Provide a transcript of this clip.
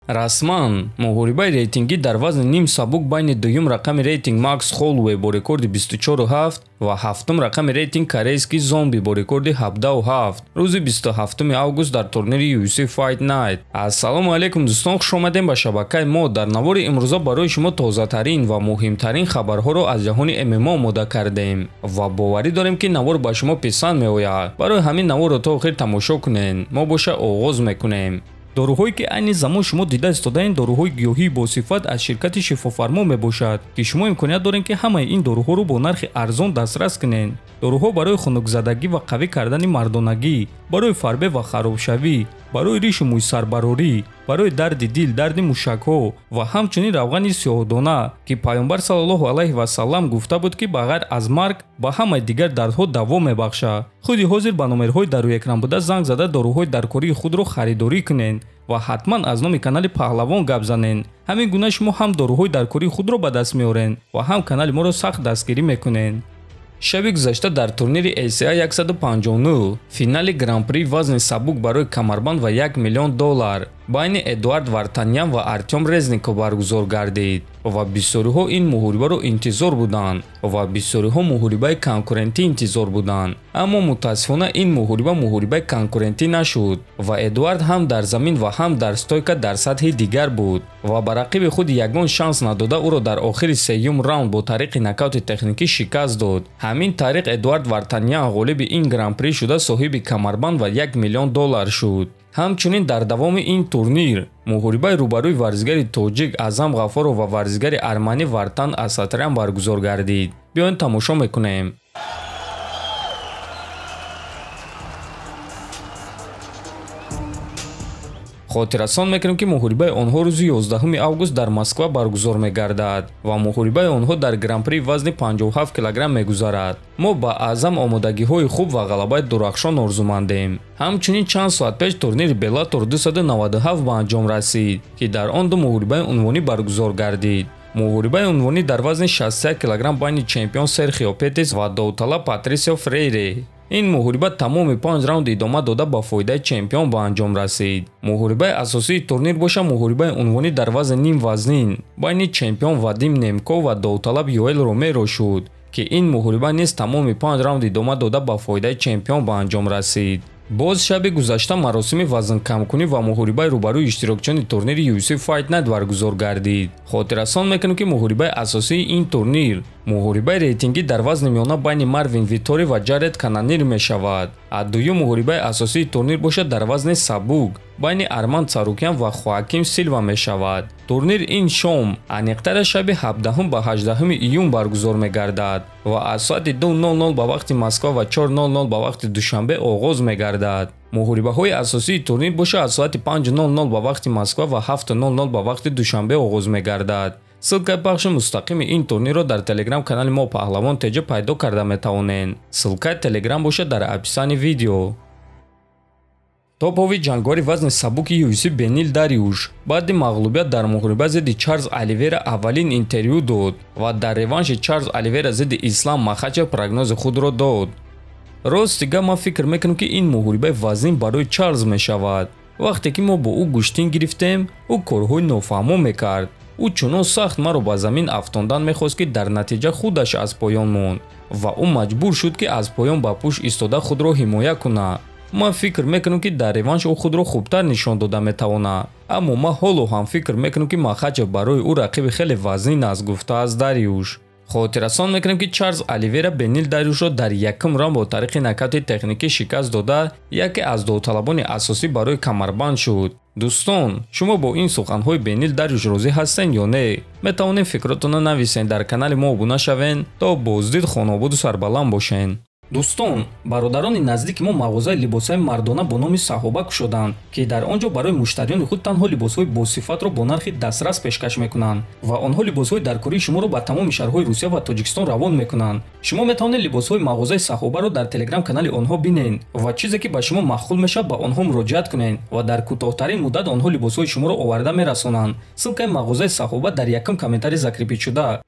расман муҳорибаи рейтингӣ дар вазни ним сабук байни дуюм рақами рейтинг Макс Холлоуэй бо рекорди 24.7 ва ҳафтум рақами рейтинг корейский Зомби бо рекорди 17.7 рӯзи 27 август дар турнири UFC Fight Night. Ассалому алайкум дӯстон, хуш омадем ба шабакаи мо. Дар навори имрӯза барои шумо тозатарин ва муҳимтарин хабарҳоро аз ҷаҳони ММА омода кардем ва боварӣ дорем ки навор ба шумо писанд меояд. барои ҳамин наворро то охир тамошо кунед. мо боша оғоз мекунем. доруҳое ки айни замон шумо дида истодаен доруҳои гиёҳии босифат аз ширкати шифофармо мебошад ки шумо имконият доред ки ҳамаи ин доруҳоро бо нархи арзон дастрас кунед. доруҳо барои хунукзадагӣ ва қавӣ кардани мардонагӣ, барои фарбе ва харобшавӣ, барои ришу мӯйсарбарорӣ, барои дарди дил, дарди мушакҳо ва ҳамчунин равғани сиёҳдона ки пайғамбар саллаллоҳу алайҳи васаллам гуфта буд ки ба ғайр аз марг ба ҳамаи дигар дардҳо даво мебахшад. худи ҳозир ба номерҳои дар рӯи экран буда занг зада доруҳои даркории худро харидорӣ кунед ва ҳатман аз номи канали Паҳлавон гап занед. ҳамин гуна шумо ҳам доруҳои даркории худро ба даст меоред ва ҳам канали моро сахт дастгирӣ мекунед. шаби гузашта дар турнири ACI 159 финали гран-при вазни сабук барои камарбанд ва $1 миллион байни Эдуард Вартаньян ва Артем Резников баргузор гардид ва бисёриҳо ин муҳорибаро интизор буданд ва бисёриҳо муҳорибаи конкурентӣ интизор буданд. аммо мутаассифона ин муҳориба муҳорибаи конкурентӣ нашуд ва Эдуард ҳам дар замин ва ҳам дар стойка дар сатҳи дигар буд ва ба рақиби худ ягон шанс надода ӯро дар охири сеюм раунд бо тариқи нокаути техникӣ шикаст дод. ҳамин тариқ Эдуард Вартаньян ғолиби ин гран-при шуда соҳиби камарбанд ва $1 миллион шуд. ҳамчунин дар давоми ин турнир муҳорибаи рӯбарӯи варзигари тоҷик Аъзам Ғаффоров ва варзигари арманӣ Вартан Асатрян баргузор гардид. биёед тамошо мекунем. хотиррасон мекунем ки муҳорибаи онҳо рӯзи 11 август дар Москва баргузор мегардад ва муҳорибаи онҳо дар гран-при вазни 57 кг мегузарад. мо ба Аъзам омодагиҳои хуб ва ғалабаи дурахшон орзумандем. ҳамчунин чанд соат пеш турнири Bellator 297 ба анҷом расид ки дар он ду муҳорибаи унвонӣ баргузор гардид. муҳорибаи унвонӣ дар вазни 61 кг байни чемпион Серхио Петис ва довталаб Патрисио Фрейре. ин муҳориба тамоми 5 раунд идома дода ба фоидаи чемпион ба анҷом расид. муҳорибаи асосии турнир боша муҳорибаи унвонӣ дар вазни ним вазнин байни чемпион Вадим Немков ва довталаб Юэл Ромеро шуд ки ин муҳориба низ тамоми 5 раунд идома дода ба фоидаи чемпион ба анҷом расид. боз шаби гузашта маросими вазнкамкунӣ ва муҳорибаи рӯбарӯи иштирокчиёни турнири UFC Fight Night баргузор гардид. хотиррасон мекунем ки муҳорибаи асосии ин турнир муҳорибаи рейтингӣ дар вазни миёна байни Марвин Витори ва Ҷаред Канонир мешавад. дуюм муҳорибаи асосии турнир бошад дар вазни сабук байни Арман Царукян ва Хоаким Силва мешавад. турнир ин шом аниқтара шаби 17 ба 18 июн баргузор мегардад ва аз соати 2:00 ба вақти Москва ва 4:00 ба вақти душанбе оғоз мегардад. муҳорибаҳои асосии турнир боша аз соати 5:00 ба вақти Москва ва 7:00 ба вақти душанбе оғоз мегардад. ссилкаи пахши мустақими ин турнирро дар телеграм канали мо Паҳлавон теҷа пайдо карда метавонед. ссилкаи телеграм бошад дар описани видео. топови ҷангори вазни сабуки UFC Бенил Дариуш баъди мағлубият дар муҳориба зидди Чарлз Оливера аввалин интервю дод ва дар реванши Чарлз Оливера зидди Ислам Махачев прогнози худро дод. ростига ман фикр мекунам ки ин муҳорибаи вазнин барои Чарлз мешавад. вақте ки мо бо ӯ гӯштин гирифтем ӯ корҳои нофаҳмо мекард. ӯ чунон сахт маро ба замин афтондан мехост ки дар натиҷа худаш аз поён монд ва ӯ маҷбур шуд ки аз поён ба пӯшт истода худро ҳимоя кунад. ман фикр мекунам ки дар реванш ӯ худро хубтар нишон дода метавонад. аммо ман ҳоло ҳам фикр мекунам ки Махачев барои ӯ рақиби хеле вазнин аст, гуфтааст Дариуш. хотиррасон мекунем ки Чарлз Оливера Бенил Дариушро дар якум раунд бо тариқи нокаути техникӣ шикаст дода яке аз довталабони асосӣ барои камарбанд шуд. дӯстон, шумо бо ин суханҳои Бенил Дариуш розӣ ҳастен ё не? метавонед фикротонро нависед, дар канали мо обуна шавен. то боздид хонободу сарбаланд бошен. дӯстон, бародарони наздики мо мағозаи либосҳои мардона бо номи Саҳоба кушоданд ки дар он ҷо барои муштариёни худ танҳо либосҳои босифатро бо нархи дастрас пешкаш мекунанд ва онҳо либосҳои даркории шуморо ба тамоми шаҳрҳои Русия ва Тоҷикистон равон мекунанд. шумо метавонед либосҳои мағозаи Саҳобаро дар телеграм канали онҳо бинед ва чизе ки ба шумо махкул мешавад ба онҳо муроҷиат кунед ва дар кӯтоҳтарин муддат онҳо либосҳои шуморо оварда мерасонанд. ссилкаи мағозаи Саҳоба дар якум комментарий закрепитшуда